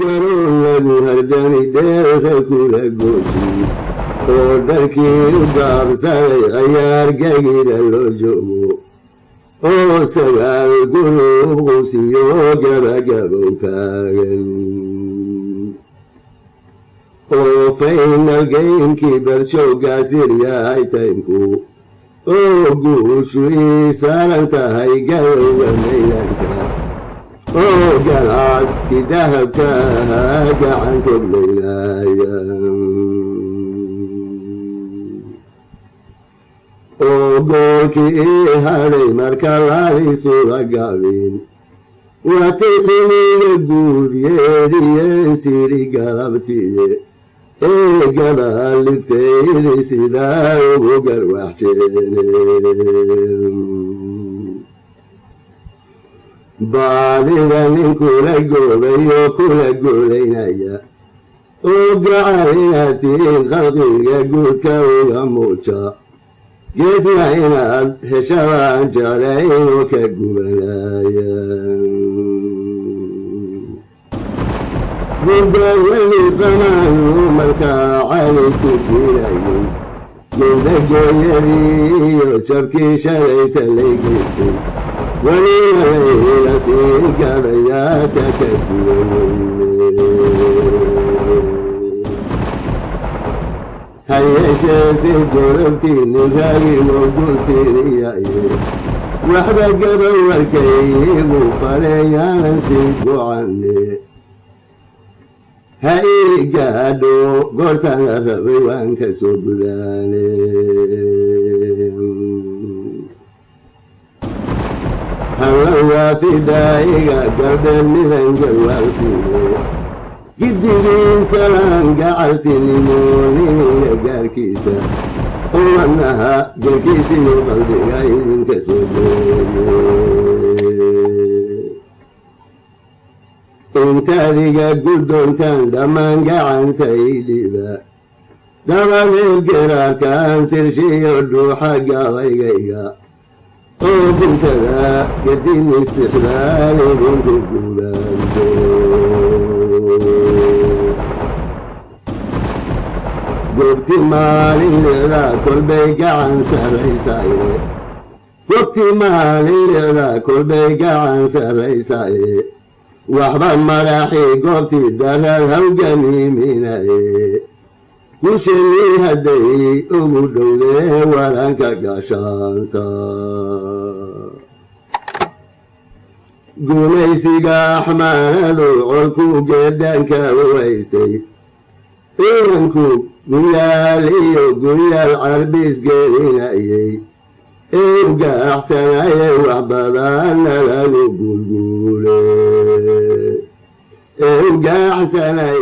garoon lagu hardani dheerka kula gooji oo dharkii u gaabsaday cayaar gegida loo joogo oo sagaal gurub qusiyo gabagabow taagan oo faynal geynkii balshowgaasir yahay taymku oo guushu ii saaran tahay gadowga maydanka oo galaaskii dahabka ahaa gacan koblaynaya oo goolkii ii hadhay marka laalisula gaabin waatay xiliga guud yeedhiyeen siri galabtiye ee gadaalibtaydi sidaa ugu garwaxjeen baadida nin kula goobay oo kula goolaynaya oo gacan inaad tihiin khalqiga guudka uga muuja geesna inaad heshabaan jeclayn oo ka gubanaya gudawali qamaanu markaa cali ku diirayay gundagooyadii iyo jabkii shalayta lay geystay welina layla sii gadayaaka ka gubanweyne ha yeeshee si gorobtii nin raagimo gutiriyaaye waxba gabawarkaygu fareeyaanan sii gocanne ha ii gaadho goortana rabay waan ka soo gudaane hawawaafidaaiga gabdheen midan garwaarsiine giddigiin salaan gacaltinimooniya gaarkiisa umanaha garkiisiyo qalbiga idinka soo gooye intaadiga guddoontaan dhammaan gacantaydhiba dabadeed geraarkaan tirshiyo dhuuxa gabaygayga oo guntada gadin istixbaal idinku guubaanso goobti maalin leedaa kolbay gacan sarraysaaye goobti maalin leedaa kolbay gacan sarraysaaye waxba madaxii goobtii daraad hawganiiminaye kushanii hadday ugu dhowdee waranka gashaanta gumaysiga axmaanadu colku geedhanka u haystay ciidanku guryaal iyo guryaal carbiis gelinayay ee u gaaxsanayay wax badanna lagu gulguule ee u gaaxsanayay